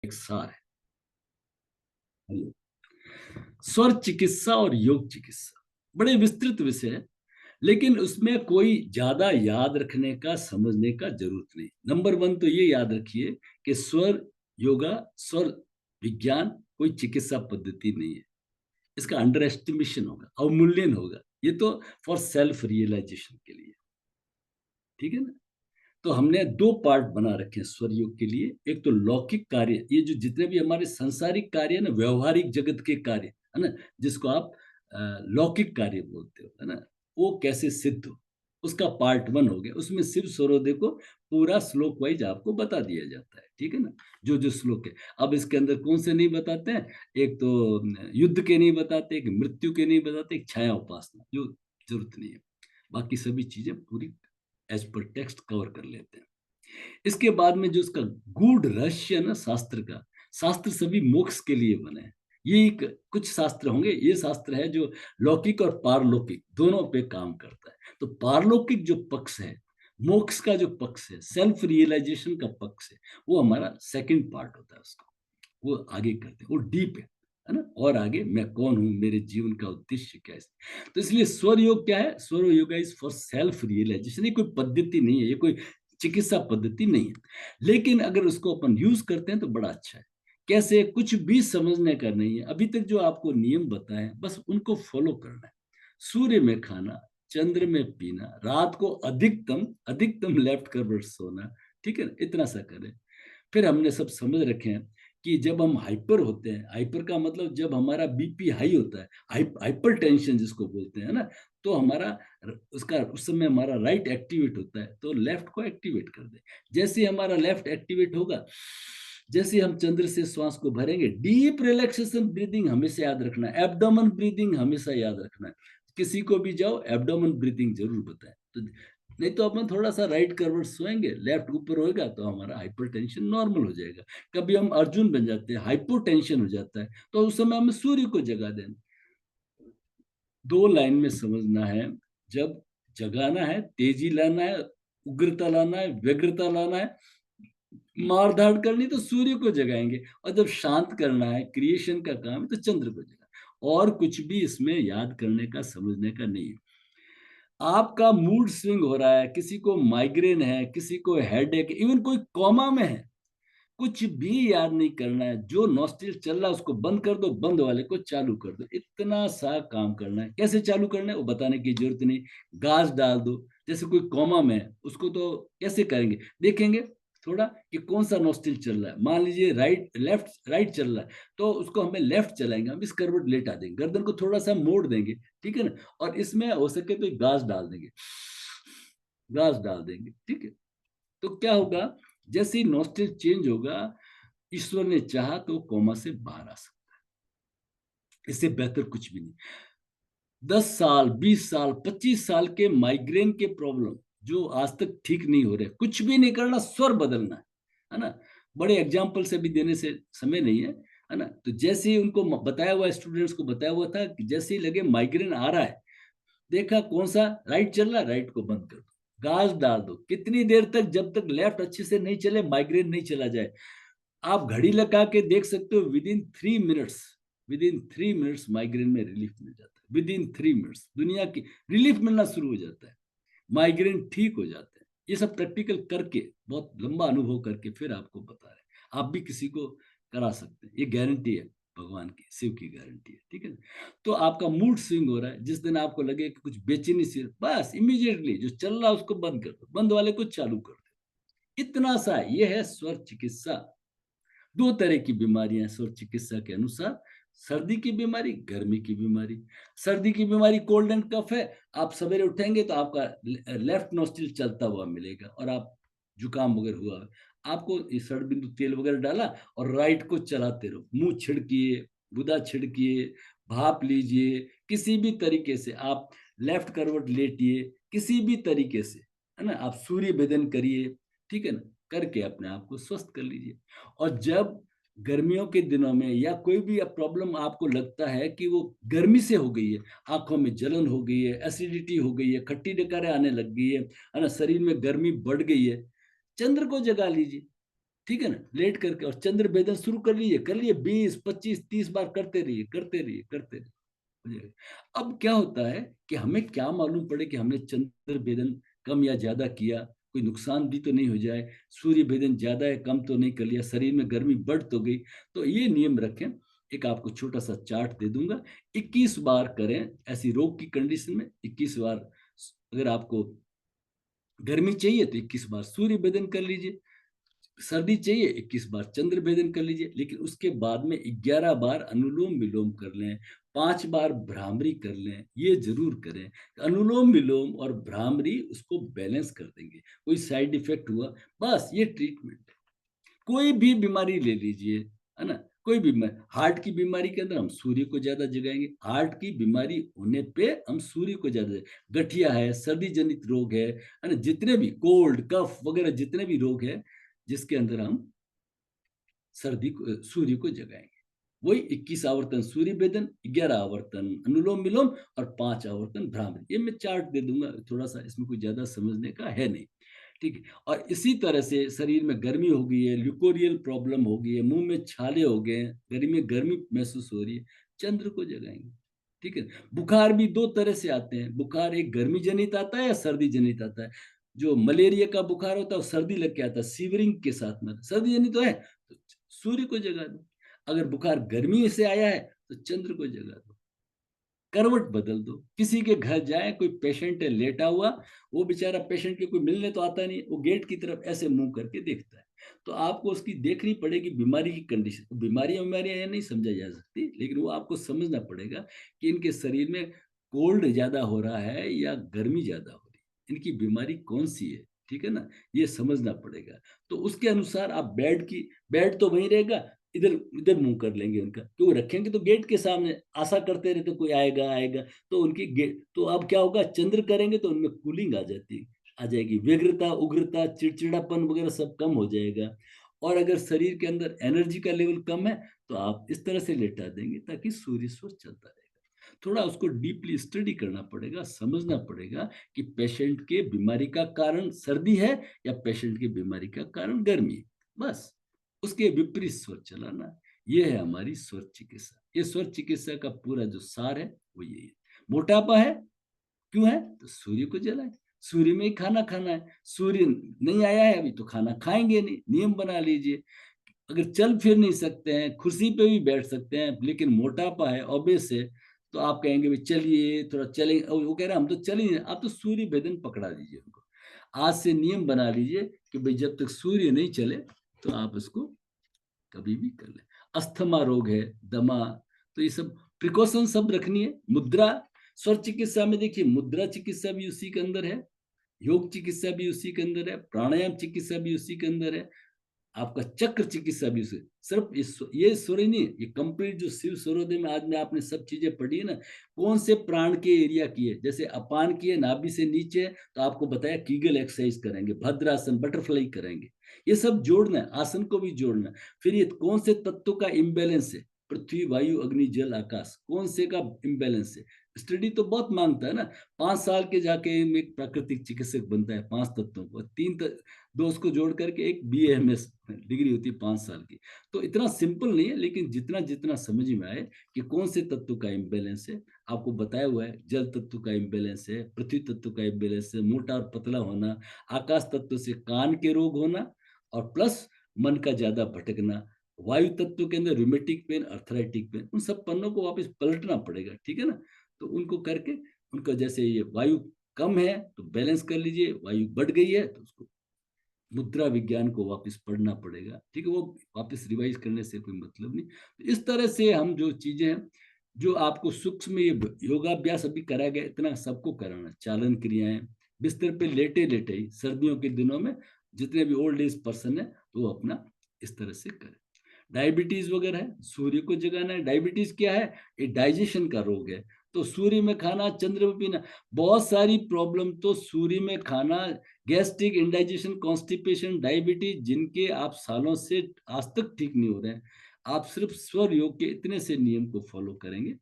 एक सार है। स्वर चिकित्सा और योग चिकित्सा बड़े विस्तृत विषय है, लेकिन उसमें कोई ज्यादा याद रखने का समझने का जरूरत नहीं। नंबर वन तो ये याद रखिए कि स्वर योगा, स्वर विज्ञान कोई चिकित्सा पद्धति नहीं है। इसका अंडर एस्टिमेशन होगा, अवमूल्यन होगा। ये तो फॉर सेल्फ रियलाइजेशन के लिए, ठीक है ना। तो हमने दो पार्ट बना रखे हैं स्वर योग के लिए। एक तो लौकिक कार्य, ये जो जितने भी हमारे सांसारिक कार्य है ना, व्यवहारिक जगत के कार्य है ना, जिसको आप लौकिक कार्य बोलते हो, है ना, वो कैसे सिद्ध हो, उसका पार्ट वन हो गया। उसमें शिव स्वरोदय को पूरा श्लोक वाइज आपको बता दिया जाता है, ठीक है ना। जो जो श्लोक है, अब इसके अंदर कौन से नहीं बताते हैं, एक तो युद्ध के नहीं बताते, एक मृत्यु के नहीं बताते, एक छाया उपासना, जो जरूरत नहीं है। बाकी सभी चीजें पूरी एज पर टेक्स्ट कवर कर लेते हैं। इसके बाद में जो उसका गूढ़ रहस्य है ना शास्त्र का, शास्त्र सभी मोक्ष के लिए बने हैं। ये एक कुछ शास्त्र होंगे, ये शास्त्र है जो लौकिक और पारलौकिक दोनों पे काम करता है। तो पारलौकिक जो पक्ष है, मोक्ष का जो पक्ष है, सेल्फ रियलाइजेशन का पक्ष है, वो हमारा सेकंड पार्ट होता है। उसको वो आगे करते हैं, वो डीप है ना। और आगे मैं कौन हूं, मेरे जीवन का उद्देश्य क्या है। तो इसलिए स्वर योग क्या है, स्वर योग इज फॉर सेल्फ रियलाइजेशन। ये कोई पद्धति नहीं है, ये कोई चिकित्सा पद्धति नहीं है, लेकिन अगर उसको अपन यूज करते हैं तो बड़ा अच्छा है। कैसे, कुछ भी समझने का नहीं है। अभी तक जो आपको नियम बताए बस उनको फॉलो करना है। सूर्य में खाना, चंद्र में पीना, रात को अधिकतम अधिकतम लेफ्ट करवट सोना, ठीक है ना, इतना सा करें। फिर हमने सब समझ रखे हैं कि जब हम हाइपर होते हैं, हाइपर का मतलब जब हमारा बीपी हाई होता है, हाइपर टेंशन जिसको बोलते हैं ना, तो हमारा उसका उस समय हमारा राइट एक्टिवेट होता है, तो लेफ्ट को एक्टिवेट कर दे। जैसे हमारा लेफ्ट एक्टिवेट होगा, जैसे हम चंद्र से श्वास को भरेंगे, डीप रिलैक्सेशन ब्रीदिंग हमेशा याद रखना है, एब्डोमेन ब्रीदिंग हमेशा याद रखना है। किसी को भी जाओ एब्डोमेन ब्रीदिंग जरूर बताएं। तो नहीं तो अपन थोड़ा सा राइट करवट सोएंगे, लेफ्ट ऊपर होएगा तो हमारा हाइपरटेंशन नॉर्मल हो जाएगा। कभी हम अर्जुन बन जाते हैं, हाइपोटेंशन हो जाता है, तो उस समय हमें सूर्य को जगा देना। दो लाइन में समझना है, जब जगाना है, तेजी लाना है, उग्रता लाना है, व्यग्रता लाना है, मारधाड़ करनी तो सूर्य को जगाएंगे, और जब शांत करना है, क्रिएशन का काम है, तो चंद्र को जगा। और कुछ भी इसमें याद करने का, समझने का नहीं है। आपका मूड स्विंग हो रहा है, किसी को माइग्रेन है, किसी को हेडेक, इवन कोई कोमा में है, कुछ भी याद नहीं करना है। जो नॉस्ट्रिल चल रहा है उसको बंद कर दो, बंद वाले को चालू कर दो। इतना सा काम करना है। कैसे चालू करना है वो बताने की जरूरत नहीं, गाज डाल दो। जैसे कोई कोमा में है, उसको तो कैसे करेंगे, देखेंगे थोड़ा कि कौन सा नॉस्ट्रिल चल रहा है। मान लीजिए राइट, लेफ्ट राइट चल रहा है, तो उसको हमें लेफ्ट चलाएंगे, हम इस करवट लेटा देंगे, गर्दन को थोड़ा सा मोड़ देंगे, ठीक है ना। और इसमें हो सके तो गाज डाल देंगे, गाज डाल देंगे, ठीक है। तो क्या होगा, जैसे ही नॉस्ट्रिल चेंज होगा, ईश्वर ने चाहा तो कोमा से बाहर आ सकता है। इससे बेहतर कुछ भी नहीं। 10 साल, 20 साल, 25 साल के माइग्रेन के प्रॉब्लम जो आज तक ठीक नहीं हो रहे, कुछ भी नहीं करना, स्वर बदलना है ना। बड़े एग्जाम्पल से भी देने से समय नहीं है ना। तो जैसे ही उनको बताया हुआ, स्टूडेंट्स को बताया हुआ था कि जैसे ही लगे माइग्रेन आ रहा है, देखा कौन सा राइट चल रहा है, राइट को बंद कर दो, गाज डाल दो। कितनी देर तक, जब तक लेफ्ट अच्छे से नहीं चले, माइग्रेन नहीं चला जाए। आप घड़ी लगा के देख सकते हो, with in 3 minutes, with in 3 minutes migraine में रिलीफ मिल जाता है। विद इन 3 मिनट्स दुनिया की रिलीफ मिलना शुरू हो जाता है, माइग्रेन ठीक हो जाता है। ये सब प्रैक्टिकल करके, बहुत लंबा अनुभव करके फिर आपको बता रहे हैं। आप भी किसी को करा सकते हैं, ये गारंटी है, भगवान की, शिव की गारंटी है, ठीक है। तो आपका मूड स्विंग हो रहा है, जिस दिन आपको लगे कि कुछ बेचैनी सी, बस इमीडिएटली जो चल रहा है उसको बंद कर दो, बंद वाले को चालू कर दो। इतना सा ये है स्वर चिकित्सा। दो तरह की बीमारियां स्वर चिकित्सा के अनुसार, सर्दी की बीमारी, गर्मी की बीमारी। सर्दी की बीमारी कोल्ड एंड कफ है, आप सवेरे उठेंगे तो आपका लेफ्ट नोस्ट्रिल चलता हुआ मिलेगा, और आप जुकाम वगैरह हुआ है, आपको सड़ बिंदु तेल वगैरह डाला और राइट को चलाते रहो, मुंह छिड़किए, गुदा छिड़किए, भाप लीजिए, किसी भी तरीके से आप लेफ्ट करवट लेटिए, किसी भी तरीके से, है ना, आप सूर्य भेदन करिए, ठीक है ना, करके अपने आप को स्वस्थ कर लीजिए। और जब गर्मियों के दिनों में या कोई भी प्रॉब्लम आपको लगता है कि वो गर्मी से हो गई है, आंखों में जलन हो गई है, एसिडिटी हो गई है, खट्टी डकारें आने लग गई है ना, शरीर में गर्मी बढ़ गई है, चंद्र को जगा लीजिए। ठीक है ना, लेट करके, और चंद्र भेदन शुरू कर लिए 20, 25, 30 बार करते रहिए, करते रहिए, करते रहिए, हो जाएगा। अब क्या होता है कि हमें क्या मालूम पड़े कि हमने चंद्र भेदन कम या ज्यादा किया, कोई नुकसान भी तो नहीं हो जाए, सूर्य भेदन ज्यादा है कम तो नहीं कर लिया, शरीर में गर्मी बढ़ तो गई। तो ये नियम रखें। एक आपको छोटा सा चार्ट दे दूंगा, 21 बार करें ऐसी रोग की कंडीशन में, 21 बार। अगर आपको गर्मी चाहिए तो 21 बार सूर्य भेदन कर लीजिए, सर्दी चाहिए 21 बार चंद्र भेदन कर लीजिए, लेकिन उसके बाद में 11 बार अनुलोम विलोम कर लें, 5 बार भ्रामरी कर लें, ये जरूर करें। अनुलोम विलोम और भ्रामरी उसको बैलेंस कर देंगे, कोई साइड इफेक्ट हुआ, बस ये ट्रीटमेंट है। कोई भी बीमारी ले लीजिए, है ना, कोई भी हार्ट की बीमारी के अंदर हम सूर्य को ज्यादा जगाएंगे, हार्ट की बीमारी होने पे हम सूर्य को ज्यादा, गठिया है, सर्दी जनित रोग है ना, जितने भी कोल्ड कफ वगैरह जितने भी रोग है जिसके अंदर हम सर्दी को सूर्य को जगाएंगे, वही 21 आवर्तन सूर्य भेदन, 11 आवर्तन अनुलोम विलोम और 5 आवर्तन भ्रामरी। ये मैं चार्ट दे दूंगा, थोड़ा सा इसमें कोई ज्यादा समझने का है नहीं, ठीक है। और इसी तरह से शरीर में गर्मी हो गई है, ल्यूकोरियल प्रॉब्लम हो गई है, मुंह में छाले हो गए हैं, गर्मी में गर्मी महसूस हो रही है, चंद्र को जगाएंगे, ठीक है। बुखार भी दो तरह से आते हैं, बुखार एक गर्मी जनित आता है या सर्दी जनित आता है। जो मलेरिया का बुखार होता है वो सर्दी लग के आता है सीवरिंग के साथ में, सर्दी जनित तो है, तो सूर्य को जगा दो। अगर बुखार गर्मी से आया है तो चंद्र को जगा दो, करवट बदल दो। किसी के घर जाए, कोई पेशेंट है लेटा हुआ, वो बेचारा पेशेंट के कोई मिलने तो आता नहीं, वो गेट की तरफ ऐसे मुंह करके देखता है, तो आपको उसकी देखनी पड़ेगी बीमारी की कंडीशन। बीमारियां बीमारियां ये नहीं समझा जा सकती, लेकिन वो आपको समझना पड़ेगा कि इनके शरीर में कोल्ड ज्यादा हो रहा है या गर्मी ज्यादा हो रही है, इनकी बीमारी कौन सी है, ठीक है ना, ये समझना पड़ेगा। तो उसके अनुसार आप बेड तो वहीं रहेगा, इधर इधर मुंह कर लेंगे उनका, क्यों रखेंगे तो गेट के सामने, आशा करते रहते कोई आएगा आएगा, तो उनकी गेट तो अब क्या होगा, चंद्र करेंगे तो उनमें कूलिंग आ जाएगी, व्यग्रता उग्रता चिड़चिड़ापन वगैरह सब कम हो जाएगा। और अगर शरीर के अंदर एनर्जी का लेवल कम है तो आप इस तरह से लेटा देंगे ताकि सूर्य स्वस्थ चलता रहेगा। थोड़ा उसको डीपली स्टडी करना पड़ेगा, समझना पड़ेगा कि पेशेंट के बीमारी का कारण सर्दी है या पेशेंट की बीमारी का कारण गर्मी है, बस उसके विपरीत स्वर चलाना। ये है हमारी स्वर चिकित्सा, ये स्वर चिकित्सा का पूरा जो सार है वो यही है। मोटापा है, क्यों है, तो सूर्य को जलाए, सूर्य में ही खाना खाना है, सूर्य नहीं आया है अभी तो खाना खाएंगे नहीं, नियम बना लीजिए। अगर चल फिर नहीं सकते हैं, कुर्सी पे भी बैठ सकते हैं, लेकिन मोटापा है, ओबेस है, तो आप कहेंगे भाई चलिए थोड़ा चलेंगे, और वो कह रहे हैं हम तो चल ही नहीं, आप तो सूर्य भेदन पकड़ा दीजिए उनको। आज से नियम बना लीजिए कि भाई जब तक सूर्य नहीं चले तो आप इसको कभी भी कर ले। अस्थमा रोग है, दमा, तो ये सब प्रिकॉशन सब रखनी है। मुद्रा, स्वर चिकित्सा में देखिए मुद्रा चिकित्सा भी उसी के अंदर है, योग चिकित्सा भी उसी के अंदर है, प्राणायाम चिकित्सा भी उसी के अंदर है, आपका चक्र चिकित्सा भी उसे, सिर्फ ये स्वर ही नहीं, ये कंप्लीट जो शिव सूर्योदय में आज में आपने सब चीजें पढ़ी है ना, कौन से प्राण के एरिया की है, जैसे अपान की है नाभि से नीचे, तो आपको बताया कीगल एक्सरसाइज करेंगे, भद्रासन बटरफ्लाई करेंगे, ये सब जोड़ना है, आसन को भी जोड़ना है। फिर ये कौन से तत्वों का इम्बेलेंस है, पृथ्वी वायु अग्नि जल आकाश, कौन से का इम्बेलेंस है, स्टडी तो बहुत मांगता है ना। 5 साल के जाके एक प्राकृतिक चिकित्सक बनता है, 5 तत्वों को, दो उसको जोड़ करके एक BAMS डिग्री होती है 5 साल की। तो इतना सिंपल नहीं है, लेकिन जितना जितना समझ में आए कि कौन से तत्व का इम्बेलेंस है, आपको बताया हुआ है, जल तत्व का इम्बेलेंस है, पृथ्वी तत्व का इम्बेलेंस है, मोटा और पतला होना, आकाश तत्व से कान के रोग होना, और प्लस मन का ज्यादा भटकना, वायु तत्व के अंदर रूमेटिक पेन, अर्थराइटिक पेन, उन सब पन्नों को वापस पलटना पड़ेगा, ठीक है ना। तो उनको करके, उनका जैसे ये वायु कम है तो बैलेंस कर लीजिए, वायु बढ़ गई है तो उसको मुद्रा विज्ञान को वापस पढ़ना पड़ेगा, ठीक है, वो वापस रिवाइज करने से कोई मतलब नहीं। तो इस तरह से हम जो चीजें हैं, जो आपको सूक्ष्म ये योगाभ्यास अभी कराया गया, इतना सबको कराना, चालन क्रियाएं, बिस्तर पे लेटे लेटे ही सर्दियों के दिनों में जितने भी ओल्ड एज पर्सन है तो वो अपना इस तरह से करें। डायबिटीज वगैरह है, सूर्य को जगाना है। डायबिटीज क्या है, ये डाइजेशन का रोग है, तो सूर्य में खाना, चंद्र में पीना, बहुत सारी प्रॉब्लम तो सूर्य में खाना, गैस्ट्रिक इंडाइजेशन कॉन्स्टिपेशन डायबिटीज, जिनके आप सालों से आज तक ठीक नहीं हो रहे हैं, आप सिर्फ स्वर योग के इतने से नियम को फॉलो करेंगे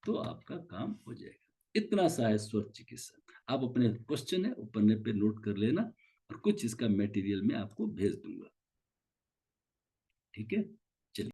तो आपका काम हो जाएगा। इतना सा है स्वर चिकित्सा। आप अपने क्वेश्चन है वो पन्ने पे नोट कर लेना, और कुछ इसका मटेरियल मैं आपको भेज दूंगा। ठीक है।